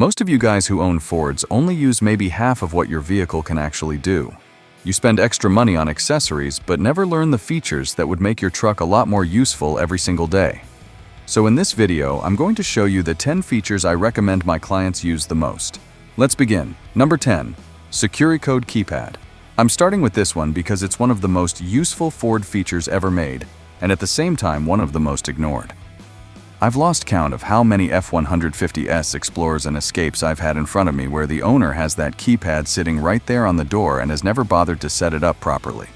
Most of you guys who own Fords only use maybe half of what your vehicle can actually do. You spend extra money on accessories but never learn the features that would make your truck a lot more useful every single day. So in this video, I'm going to show you the 10 features I recommend my clients use the most. Let's begin. Number 10. Securicode keypad. I'm starting with this one because it's one of the most useful Ford features ever made, and at the same time one of the most ignored. I've lost count of how many F-150S Explorers and Escapes I've had in front of me where the owner has that keypad sitting right there on the door and has never bothered to set it up properly.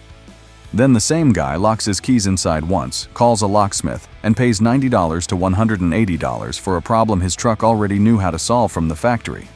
Then the same guy locks his keys inside once, calls a locksmith, and pays $90 to $180 for a problem his truck already knew how to solve from the factory.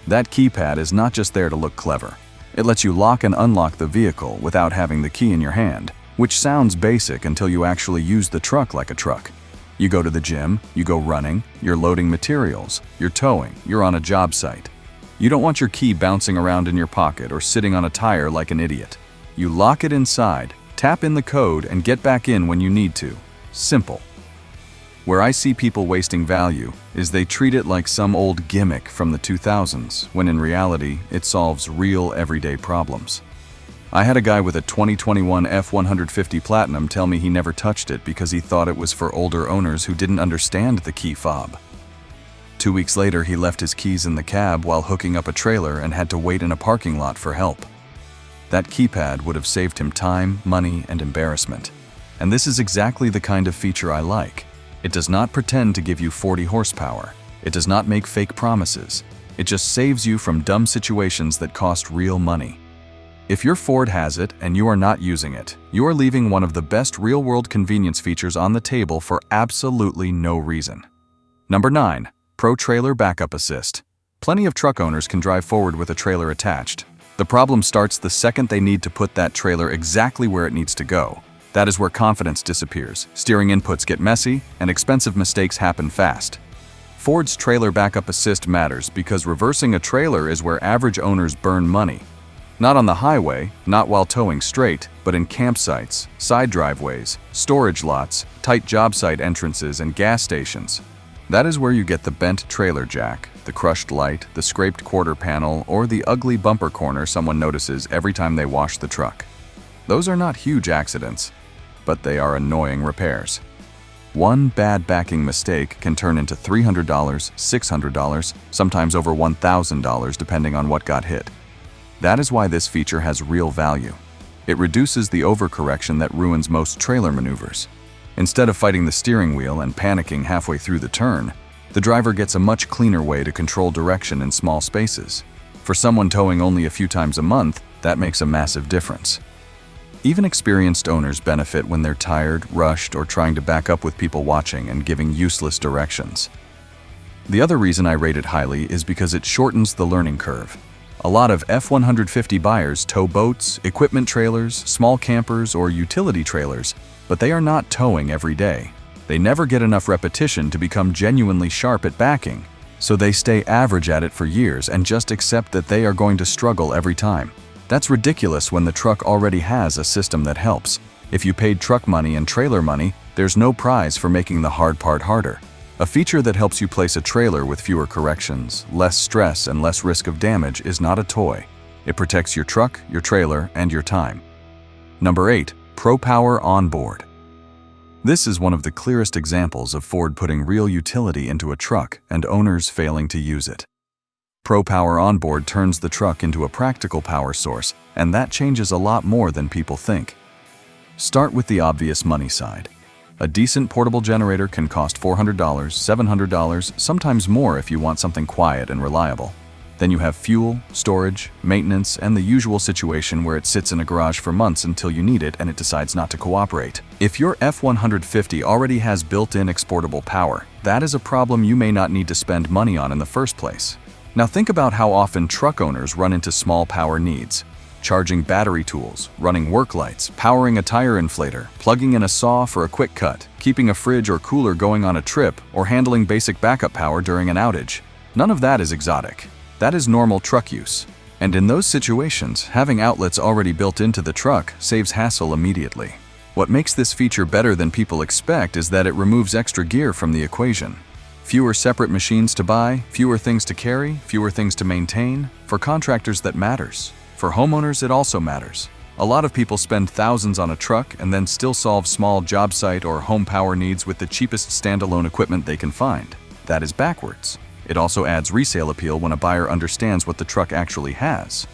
That keypad is not just there to look clever. It lets you lock and unlock the vehicle without having the key in your hand, which sounds basic until you actually use the truck like a truck. You go to the gym, you go running, you're loading materials, you're towing, you're on a job site. You don't want your key bouncing around in your pocket or sitting on a tire like an idiot. You lock it inside, tap in the code, and get back in when you need to. Simple. Where I see people wasting value is they treat it like some old gimmick from the 2000s, when in reality, it solves real everyday problems. I had a guy with a 2021 F-150 Platinum tell me he never touched it because he thought it was for older owners who didn't understand the key fob. 2 weeks later, he left his keys in the cab while hooking up a trailer and had to wait in a parking lot for help. That keypad would have saved him time, money, and embarrassment. And this is exactly the kind of feature I like. It does not pretend to give you 40 horsepower. It does not make fake promises. It just saves you from dumb situations that cost real money. If your Ford has it and you are not using it, you are leaving one of the best real-world convenience features on the table for absolutely no reason. Number 9. Pro Trailer Backup Assist. Plenty of truck owners can drive forward with a trailer attached. The problem starts the second they need to put that trailer exactly where it needs to go. That is where confidence disappears, steering inputs get messy, and expensive mistakes happen fast. Ford's Trailer Backup Assist matters because reversing a trailer is where average owners burn money. Not on the highway, not while towing straight, but in campsites, side driveways, storage lots, tight job site entrances, and gas stations. That is where you get the bent trailer jack, the crushed light, the scraped quarter panel, or the ugly bumper corner someone notices every time they wash the truck. Those are not huge accidents, but they are annoying repairs. One bad backing mistake can turn into $300, $600, sometimes over $1,000 depending on what got hit. That is why this feature has real value. It reduces the overcorrection that ruins most trailer maneuvers. Instead of fighting the steering wheel and panicking halfway through the turn, the driver gets a much cleaner way to control direction in small spaces. For someone towing only a few times a month, that makes a massive difference. Even experienced owners benefit when they're tired, rushed, or trying to back up with people watching and giving useless directions. The other reason I rate it highly is because it shortens the learning curve. A lot of F-150 buyers tow boats, equipment trailers, small campers, or utility trailers, but they are not towing every day. They never get enough repetition to become genuinely sharp at backing, so they stay average at it for years and just accept that they are going to struggle every time. That's ridiculous when the truck already has a system that helps. If you paid truck money and trailer money, there's no prize for making the hard part harder. A feature that helps you place a trailer with fewer corrections, less stress, and less risk of damage is not a toy. It protects your truck, your trailer, and your time. Number 8. Pro Power Onboard. This is one of the clearest examples of Ford putting real utility into a truck and owners failing to use it. Pro Power Onboard turns the truck into a practical power source, and that changes a lot more than people think. Start with the obvious money side. A decent portable generator can cost $400, $700, sometimes more if you want something quiet and reliable. Then you have fuel, storage, maintenance, and the usual situation where it sits in a garage for months until you need it and it decides not to cooperate. If your F-150 already has built-in exportable power, that is a problem you may not need to spend money on in the first place. Now think about how often truck owners run into small power needs. Charging battery tools, running work lights, powering a tire inflator, plugging in a saw for a quick cut, keeping a fridge or cooler going on a trip, or handling basic backup power during an outage. None of that is exotic. That is normal truck use. And in those situations, having outlets already built into the truck saves hassle immediately. What makes this feature better than people expect is that it removes extra gear from the equation. Fewer separate machines to buy, fewer things to carry, fewer things to maintain. For contractors, that matters. For homeowners, it also matters. A lot of people spend thousands on a truck and then still solve small job site or home power needs with the cheapest standalone equipment they can find. That is backwards. It also adds resale appeal when a buyer understands what the truck actually has.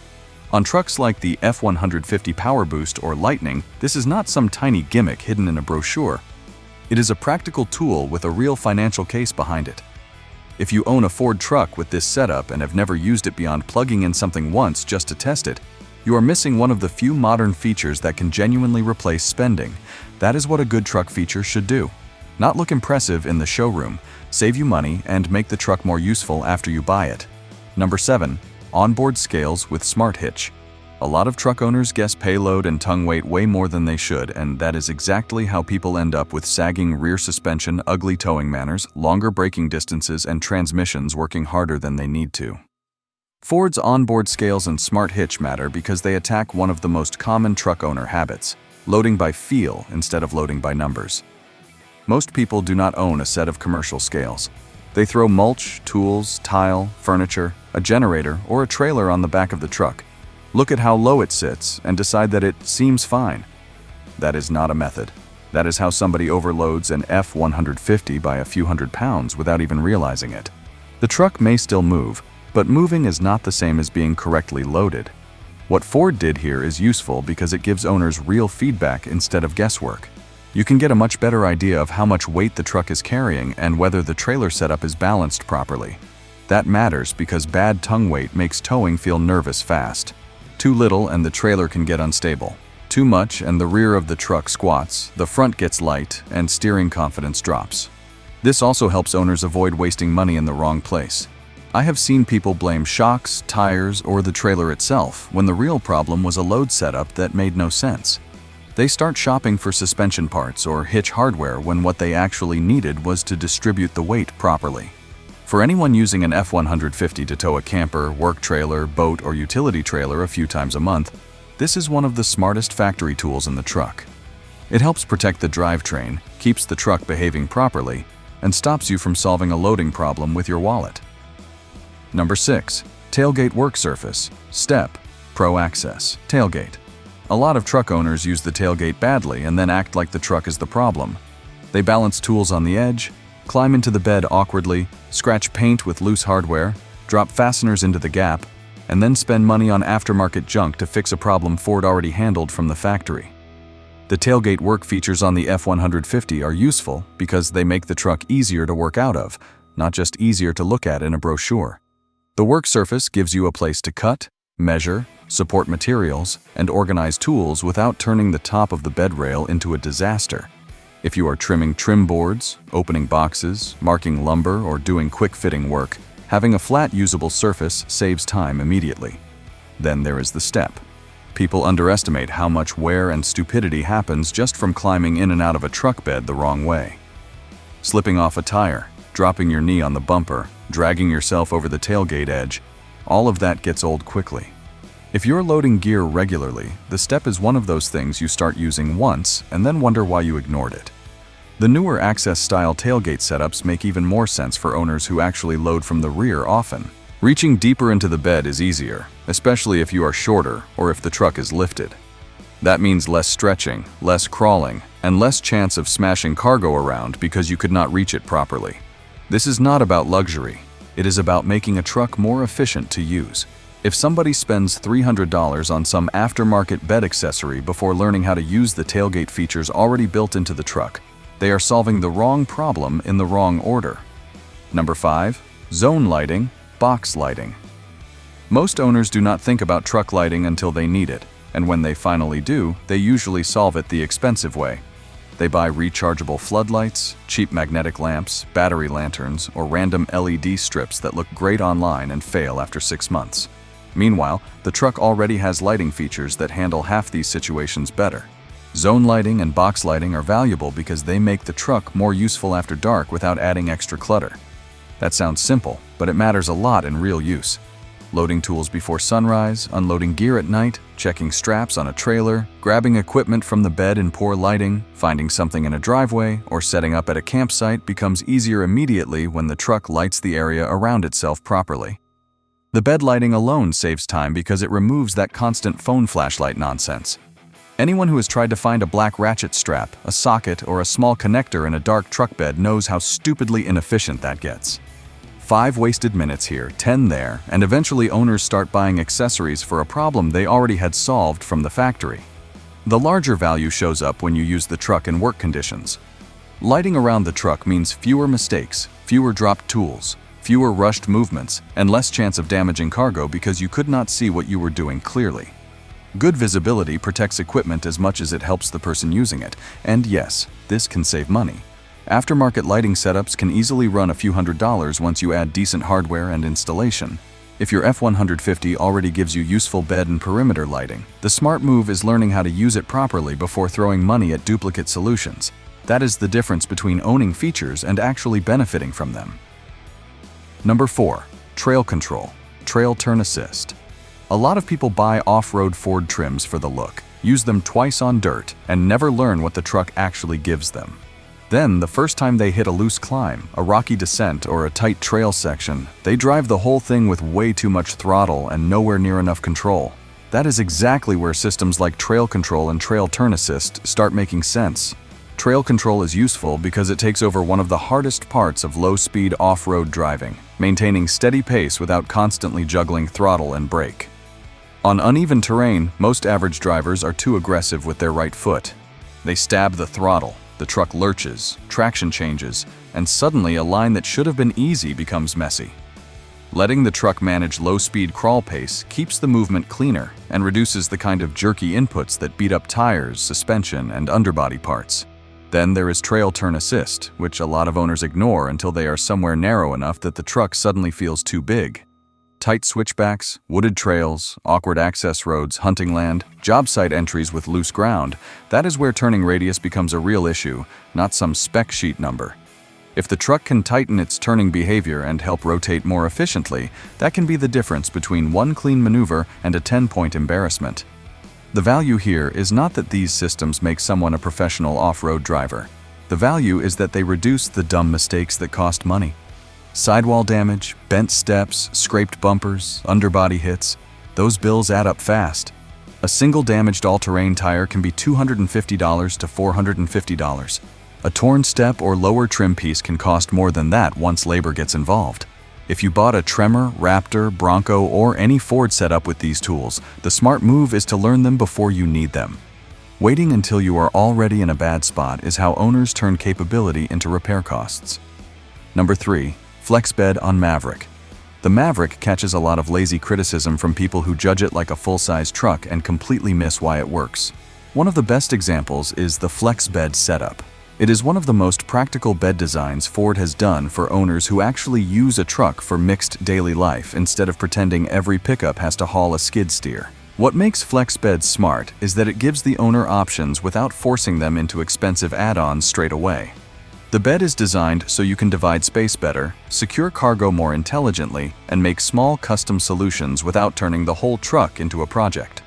On trucks like the F150 Power Boost or Lightning, this is not some tiny gimmick hidden in a brochure. It is a practical tool with a real financial case behind it. If you own a Ford truck with this setup and have never used it beyond plugging in something once just to test it, you are missing one of the few modern features that can genuinely replace spending. That is what a good truck feature should do. Not look impressive in the showroom, save you money, and make the truck more useful after you buy it. Number 7. Onboard scales with smart hitch. A lot of truck owners guess payload and tongue weight way more than they should, and that is exactly how people end up with sagging rear suspension, ugly towing manners, longer braking distances, and transmissions working harder than they need to. Ford's onboard scales and smart hitch matter because they attack one of the most common truck owner habits, loading by feel instead of loading by numbers. Most people do not own a set of commercial scales. They throw mulch, tools, tile, furniture, a generator, or a trailer on the back of the truck. Look at how low it sits and decide that it seems fine. That is not a method. That is how somebody overloads an F150 by a few hundred pounds without even realizing it. The truck may still move, but moving is not the same as being correctly loaded. What Ford did here is useful because it gives owners real feedback instead of guesswork. You can get a much better idea of how much weight the truck is carrying and whether the trailer setup is balanced properly. That matters because bad tongue weight makes towing feel nervous fast. Too little and the trailer can get unstable. Too much and the rear of the truck squats, the front gets light, and steering confidence drops. This also helps owners avoid wasting money in the wrong place. I have seen people blame shocks, tires, or the trailer itself when the real problem was a load setup that made no sense. They start shopping for suspension parts or hitch hardware when what they actually needed was to distribute the weight properly. For anyone using an F150 to tow a camper, work trailer, boat, or utility trailer a few times a month, this is one of the smartest factory tools in the truck. It helps protect the drivetrain, keeps the truck behaving properly, and stops you from solving a loading problem with your wallet. Number 6. Tailgate work surface. Step. Pro access. Tailgate. A lot of truck owners use the tailgate badly and then act like the truck is the problem. They balance tools on the edge, climb into the bed awkwardly, scratch paint with loose hardware, drop fasteners into the gap, and then spend money on aftermarket junk to fix a problem Ford already handled from the factory. The tailgate work features on the F150 are useful because they make the truck easier to work out of, not just easier to look at in a brochure. The work surface gives you a place to cut, measure, support materials, and organize tools without turning the top of the bed rail into a disaster. If you are trimming trim boards, opening boxes, marking lumber, or doing quick-fitting work, having a flat usable surface saves time immediately. Then there is the step. People underestimate how much wear and stupidity happens just from climbing in and out of a truck bed the wrong way. Slipping off a tire, dropping your knee on the bumper, dragging yourself over the tailgate edge, all of that gets old quickly. If you're loading gear regularly, the step is one of those things you start using once and then wonder why you ignored it. The newer access-style tailgate setups make even more sense for owners who actually load from the rear often. Reaching deeper into the bed is easier, especially if you are shorter or if the truck is lifted. That means less stretching, less crawling, and less chance of smashing cargo around because you could not reach it properly. This is not about luxury. It is about making a truck more efficient to use. If somebody spends $300 on some aftermarket bed accessory before learning how to use the tailgate features already built into the truck, they are solving the wrong problem in the wrong order. Number 5. Zone lighting, box lighting. Most owners do not think about truck lighting until they need it, and when they finally do, they usually solve it the expensive way. They buy rechargeable floodlights, cheap magnetic lamps, battery lanterns, or random LED strips that look great online and fail after 6 months. Meanwhile, the truck already has lighting features that handle half these situations better. Zone lighting and box lighting are valuable because they make the truck more useful after dark without adding extra clutter. That sounds simple, but it matters a lot in real use. loading tools before sunrise, unloading gear at night, checking straps on a trailer, grabbing equipment from the bed in poor lighting, finding something in a driveway, or setting up at a campsite becomes easier immediately when the truck lights the area around itself properly. The bed lighting alone saves time because it removes that constant phone flashlight nonsense. Anyone who has tried to find a black ratchet strap, a socket, or a small connector in a dark truck bed knows how stupidly inefficient that gets. 5 wasted minutes here, 10 there, and eventually owners start buying accessories for a problem they already had solved from the factory. The larger value shows up when you use the truck in work conditions. Lighting around the truck means fewer mistakes, fewer dropped tools, fewer rushed movements, and less chance of damaging cargo because you could not see what you were doing clearly. Good visibility protects equipment as much as it helps the person using it, and yes, this can save money. Aftermarket lighting setups can easily run a few $100s once you add decent hardware and installation. If your F-150 already gives you useful bed and perimeter lighting, the smart move is learning how to use it properly before throwing money at duplicate solutions. That is the difference between owning features and actually benefiting from them. Number 4. Trail Control. Trail Turn Assist. A lot of people buy off-road Ford trims for the look, use them twice on dirt, and never learn what the truck actually gives them. Then, the first time they hit a loose climb, a rocky descent, or a tight trail section, they drive the whole thing with way too much throttle and nowhere near enough control. That is exactly where systems like Trail Control and Trail Turn Assist start making sense. Trail Control is useful because it takes over one of the hardest parts of low-speed off-road driving, maintaining steady pace without constantly juggling throttle and brake. On uneven terrain, most average drivers are too aggressive with their right foot. They stab the throttle. The truck lurches, traction changes, and suddenly a line that should have been easy becomes messy. Letting the truck manage low-speed crawl pace keeps the movement cleaner and reduces the kind of jerky inputs that beat up tires, suspension, and underbody parts. Then there is Trail Turn Assist, which a lot of owners ignore until they are somewhere narrow enough that the truck suddenly feels too big. Tight switchbacks, wooded trails, awkward access roads, hunting land, job site entries with loose ground, that is where turning radius becomes a real issue, not some spec sheet number. If the truck can tighten its turning behavior and help rotate more efficiently, that can be the difference between one clean maneuver and a 10-point embarrassment. The value here is not that these systems make someone a professional off-road driver. The value is that they reduce the dumb mistakes that cost money. Sidewall damage, bent steps, scraped bumpers, underbody hits, those bills add up fast. A single damaged all-terrain tire can be $250 to $450. A torn step or lower trim piece can cost more than that once labor gets involved. If you bought a Tremor, Raptor, Bronco, or any Ford setup with these tools, the smart move is to learn them before you need them. Waiting until you are already in a bad spot is how owners turn capability into repair costs. Number 3. Flex Bed on Maverick. The Maverick catches a lot of lazy criticism from people who judge it like a full-size truck and completely miss why it works. One of the best examples is the Flex Bed setup. It is one of the most practical bed designs Ford has done for owners who actually use a truck for mixed daily life instead of pretending every pickup has to haul a skid steer. What makes Flex Bed smart is that it gives the owner options without forcing them into expensive add-ons straight away. The bed is designed so you can divide space better, secure cargo more intelligently, and make small custom solutions without turning the whole truck into a project.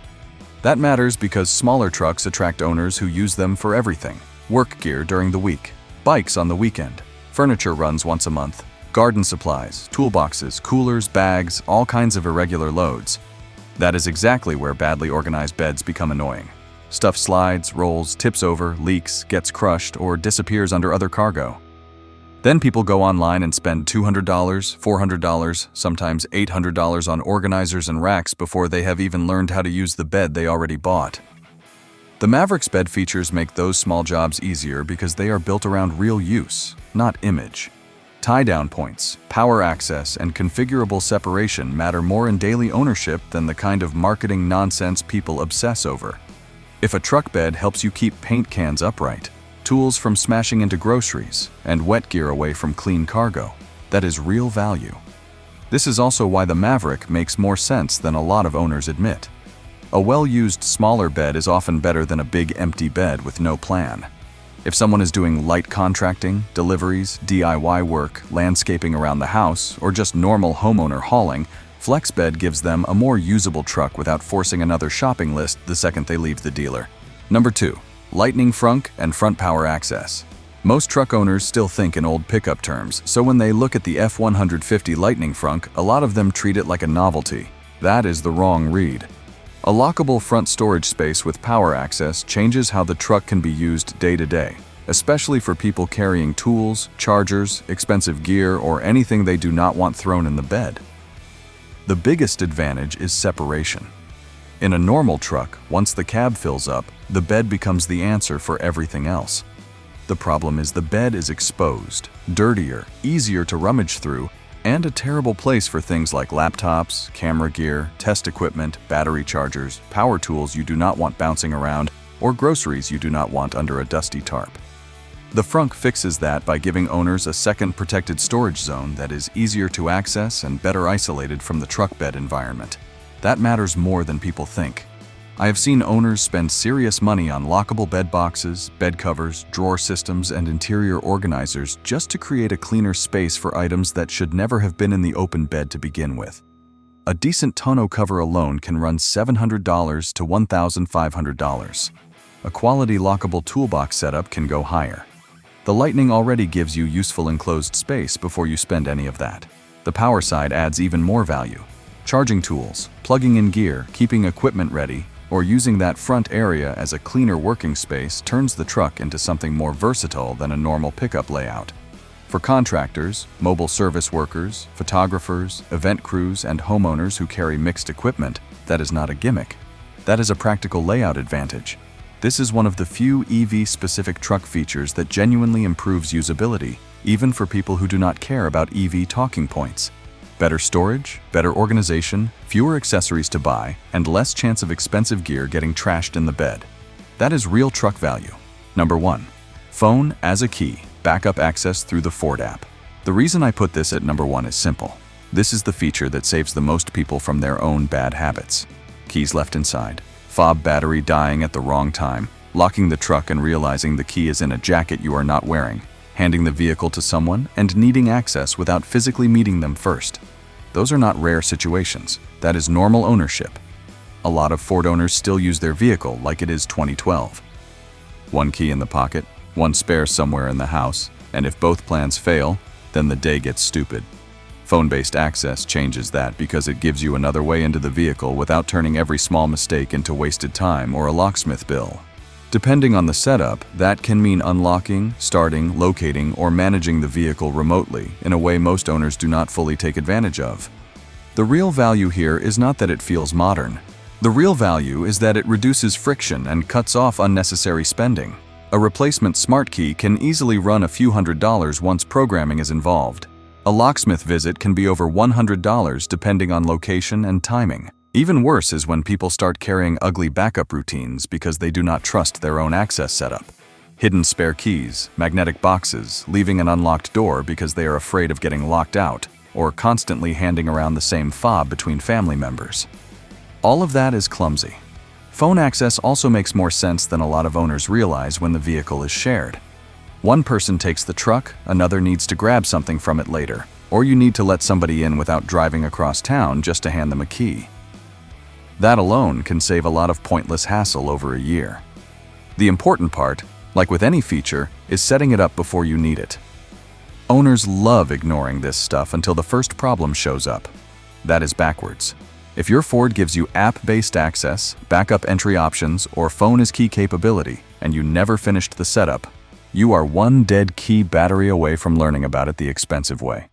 That matters because smaller trucks attract owners who use them for everything: work gear during the week, bikes on the weekend, furniture runs once a month, garden supplies, toolboxes, coolers, bags, all kinds of irregular loads. That is exactly where badly organized beds become annoying. Stuff slides, rolls, tips over, leaks, gets crushed, or disappears under other cargo. Then people go online and spend $200, $400, sometimes $800 on organizers and racks before they have even learned how to use the bed they already bought. The Maverick's bed features make those small jobs easier because they are built around real use, not image. Tie-down points, power access, and configurable separation matter more in daily ownership than the kind of marketing nonsense people obsess over. If a truck bed helps you keep paint cans upright, tools from smashing into groceries, and wet gear away from clean cargo, that is real value. This is also why the Maverick makes more sense than a lot of owners admit. A well-used smaller bed is often better than a big empty bed with no plan. If someone is doing light contracting, deliveries, DIY work, landscaping around the house, or just normal homeowner hauling, Flex Bed gives them a more usable truck without forcing another shopping list the second they leave the dealer. Number 2. Lightning frunk and front power access. Most truck owners still think in old pickup terms, so when they look at the F-150 Lightning frunk, a lot of them treat it like a novelty. That is the wrong read. A lockable front storage space with power access changes how the truck can be used day to day, especially for people carrying tools, chargers, expensive gear, or anything they do not want thrown in the bed. The biggest advantage is separation. In a normal truck, once the cab fills up, the bed becomes the answer for everything else. The problem is the bed is exposed, dirtier, easier to rummage through, and a terrible place for things like laptops, camera gear, test equipment, battery chargers, power tools you do not want bouncing around, or groceries you do not want under a dusty tarp. The frunk fixes that by giving owners a second protected storage zone that is easier to access and better isolated from the truck bed environment. That matters more than people think. I have seen owners spend serious money on lockable bed boxes, bed covers, drawer systems, and interior organizers just to create a cleaner space for items that should never have been in the open bed to begin with. A decent tonneau cover alone can run $700 to $1,500. A quality lockable toolbox setup can go higher. The Lightning already gives you useful enclosed space before you spend any of that. The power side adds even more value. Charging tools, plugging in gear, keeping equipment ready, or using that front area as a cleaner working space turns the truck into something more versatile than a normal pickup layout. For contractors, mobile service workers, photographers, event crews, and homeowners who carry mixed equipment, that is not a gimmick. That is a practical layout advantage. This is one of the few EV-specific truck features that genuinely improves usability, even for people who do not care about EV talking points. Better storage, better organization, fewer accessories to buy, and less chance of expensive gear getting trashed in the bed. That is real truck value. Number 1. Phone as a key, backup access through the Ford app. The reason I put this at number 1 is simple. This is the feature that saves the most people from their own bad habits. Keys left inside, fob battery dying at the wrong time, locking the truck and realizing the key is in a jacket you are not wearing, handing the vehicle to someone, and needing access without physically meeting them first. Those are not rare situations. That is normal ownership. A lot of Ford owners still use their vehicle like it is 2012. One key in the pocket, one spare somewhere in the house, and if both plans fail, then the day gets stupid. Phone-based access changes that because it gives you another way into the vehicle without turning every small mistake into wasted time or a locksmith bill. Depending on the setup, that can mean unlocking, starting, locating, or managing the vehicle remotely in a way most owners do not fully take advantage of. The real value here is not that it feels modern. The real value is that it reduces friction and cuts off unnecessary spending. A replacement smart key can easily run a few $100s once programming is involved. A locksmith visit can be over $100 depending on location and timing. Even worse is when people start carrying ugly backup routines because they do not trust their own access setup. Hidden spare keys, magnetic boxes, leaving an unlocked door because they are afraid of getting locked out, or constantly handing around the same fob between family members. All of that is clumsy. Phone access also makes more sense than a lot of owners realize when the vehicle is shared. One person takes the truck, another needs to grab something from it later, or you need to let somebody in without driving across town just to hand them a key. That alone can save a lot of pointless hassle over a year. The important part, like with any feature, is setting it up before you need it. Owners love ignoring this stuff until the first problem shows up. That is backwards. If your Ford gives you app-based access, backup entry options, or phone as key capability, and you never finished the setup, you are one dead key battery away from learning about it the expensive way.